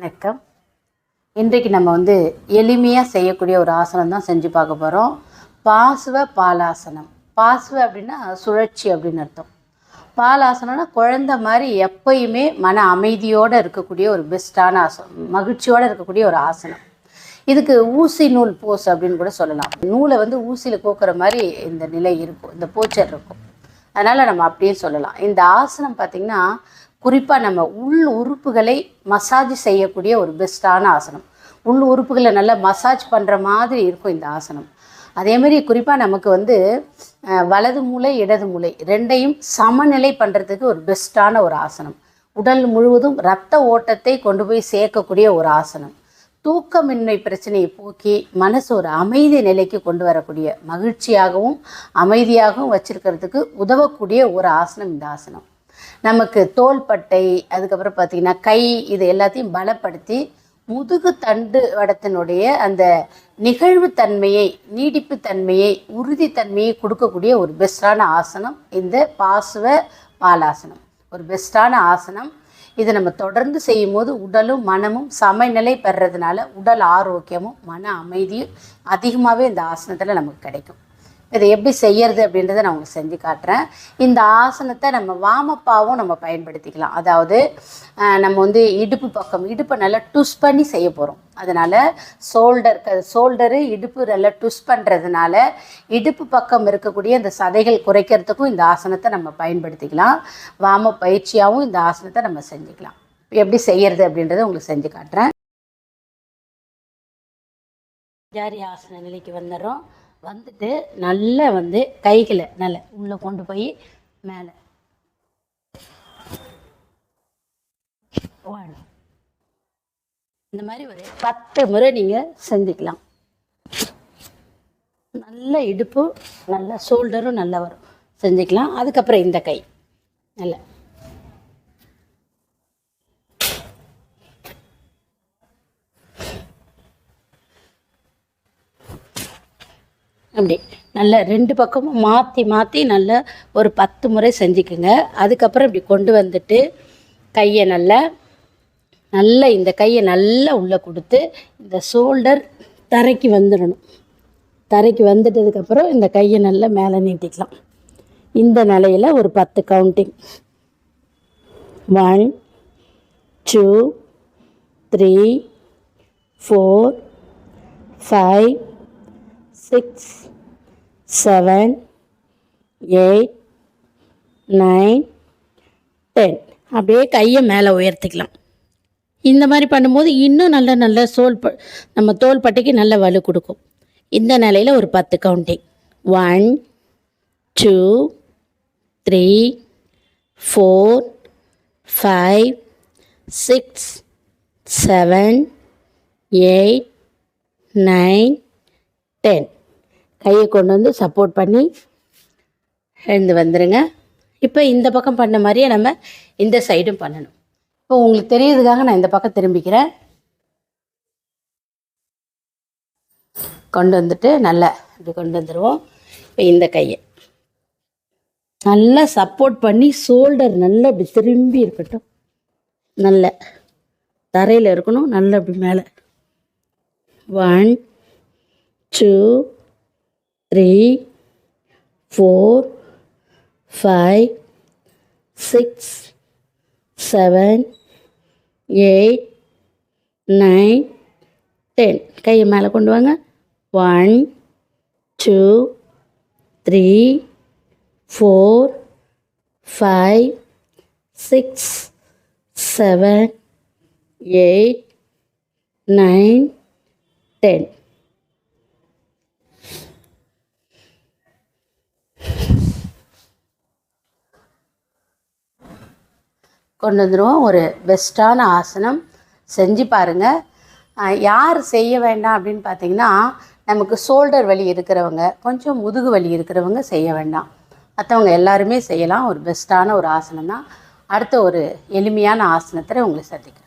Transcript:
வணக்கம். இன்றைக்கு நம்ம எளிமையாக செய்யக்கூடிய ஒரு ஆசனம் தான் செஞ்சு பார்க்க போகிறோம். பாசுவ பாலாசனம். பாசுவ அப்படின்னா சுழற்சி அப்படின்னு அர்த்தம். பாலாசனம்னா குழந்தை மாதிரி எப்பயுமே மன அமைதியோடு இருக்கக்கூடிய ஒரு பெஸ்ட்டான ஆசனம், மகிழ்ச்சியோடு இருக்கக்கூடிய ஒரு ஆசனம். இதுக்கு ஊசி நூல் போஸ் அப்படின்னு கூட சொல்லலாம். நூலை ஊசியில் கோக்குற மாதிரி இந்த நிலை இருக்கும், இந்த போச்சர் இருக்கும். அதனால் நம்ம அப்படியே சொல்லலாம். இந்த ஆசனம் பார்த்திங்கன்னா குறிப்பாக நம்ம உள் உறுப்புகளை மசாஜ் செய்யக்கூடிய ஒரு பெஸ்ட்டான ஆசனம். உள் உறுப்புகளை நல்லா மசாஜ் பண்ணுற மாதிரி இருக்கும் இந்த ஆசனம். அதேமாதிரி குறிப்பாக நமக்கு வலது மூளை இடது மூளை ரெண்டையும் சமநிலை பண்ணுறதுக்கு ஒரு பெஸ்ட்டான ஒரு ஆசனம். உடல் முழுவதும் இரத்த ஓட்டத்தை கொண்டு போய் சேர்க்கக்கூடிய ஒரு ஆசனம். தூக்கமின்மை பிரச்சனையை போக்கி மனசு ஒரு அமைதி நிலைக்கு கொண்டு வரக்கூடிய, மகிழ்ச்சியாகவும் அமைதியாகவும் வச்சுருக்கிறதுக்கு உதவக்கூடிய ஒரு ஆசனம் இந்த ஆசனம். நமக்கு தோள்பட்டை, அதுக்கப்புறம் பார்த்திங்கன்னா கை, இது எல்லாத்தையும் பலப்படுத்தி முதுகு தண்டு வடத்தினுடைய அந்த நிகழ்வுத்தன்மையை, நீடிப்புத்தன்மையை, உறுதித்தன்மையை கொடுக்கக்கூடிய ஒரு பெஸ்ட்டான ஆசனம் இந்த பாசுவ பாலாசனம். ஒரு பெஸ்ட்டான ஆசனம். இதை நம்ம தொடர்ந்து செய்யும் போது உடலும் மனமும் சமநிலை பெறதுனால உடல் ஆரோக்கியமும் மன அமைதியும் அதிகமாகவே இந்த ஆசனத்தில் நமக்கு கிடைக்கும். இதை எப்படி செய்யறது அப்படின்றத நான் உங்களுக்கு செஞ்சு காட்டுறேன். இந்த ஆசனத்தை நம்ம வாமப்பாவும் நம்ம பயன்படுத்திக்கலாம். அதாவது நம்ம இடுப்பு பக்கம், இடுப்பை நல்லா ட்விஸ்ட் பண்ணி செய்ய போகிறோம். அதனால் ஷோல்டரு இடுப்பு நல்லா ட்விஸ்ட் பண்ணுறதுனால இடுப்பு பக்கம் இருக்கக்கூடிய இந்த சதைகள் குறைக்கிறதுக்கும் இந்த ஆசனத்தை நம்ம பயன்படுத்திக்கலாம். வாம பயிற்சியாகவும் இந்த ஆசனத்தை நம்ம செஞ்சுக்கலாம். எப்படி செய்யறது அப்படின்றத உங்களுக்கு செஞ்சு காட்டுறேன். ஜாரி ஆசன நிலைக்கு வந்துடுறோம். நல்லா கைகளை நல்லா உள்ளே கொண்டு போய் மேலே இந்த மாதிரி ஒரு 10 முறை நீங்கள் செஞ்சுக்கலாம். நல்ல இடுப்பு, நல்ல ஷோல்டரும் நல்லா வரும், செஞ்சுக்கலாம். அதுக்கப்புறம் இந்த கை நல்லா அப்படி நல்லா 2 பக்கமும் மாற்றி மாற்றி நல்லா ஒரு 10 முறை செஞ்சுக்குங்க. அதுக்கப்புறம் இப்படி கொண்டு கையை நல்லா இந்த கையை நல்லா உள்ளே கொடுத்து இந்த ஷோல்டர் தரைக்கு வந்துடணும். தரைக்கு வந்துட்டதுக்கப்புறம் இந்த கையை நல்லா மேலே நீட்டிக்கலாம். இந்த நிலையில் ஒரு 10 கவுண்டிங். 1 2 3 4 5 6 7 8 9 10. அப்படியே கையை மேலே உயர்த்திக்கலாம். இந்த மாதிரி பண்ணும்போது இன்னும் நல்ல நம்ம தோள்பட்டைக்கு நல்ல வலு கொடுக்கும். இந்த நிலையில் ஒரு 10 கவுண்டிங். 1 2 3 4 5 6 7 8 9 10. கையை கொண்டு சப்போர்ட் பண்ணி எழுந்து வந்துடுங்க. இப்போ இந்த பக்கம் பண்ண மாதிரியே நம்ம இந்த சைடும் பண்ணணும். இப்போ உங்களுக்கு தெரியறதுக்காக நான் இந்த பக்கம் திரும்பிக்கிறேன். கொண்டு நல்லா இப்படி கொண்டு வந்துடுவோம். இப்போ இந்த கையை நல்லா சப்போர்ட் பண்ணி ஷோல்டர் நல்லா இப்படி திரும்பி இருக்கட்டும். நல்ல தரையில் இருக்கணும். நல்லா இப்படி மேலே 1 2 3 4 5 6 7 8 9 10. கையை மேலே கொண்டு வாங்க. 1 2 3 4 5 6 7 8 9 10. கொண்டு வந்துடுவோம். ஒரு பெஸ்ட்டான ஆசனம் செஞ்சு பாருங்கள். யார் செய்ய வேண்டாம் அப்படின்னு பார்த்தீங்கன்னா, நமக்கு ஷோல்டர் வலி இருக்கிறவங்க, கொஞ்சம் முதுகு வலி இருக்கிறவங்க செய்ய வேண்டாம். மற்றவங்க எல்லாருமே செய்யலாம். ஒரு பெஸ்ட்டான ஒரு ஆசனம் தான். அடுத்த ஒரு எளிமையான ஆசனத்தில் உங்களை சந்திக்கிறேன்.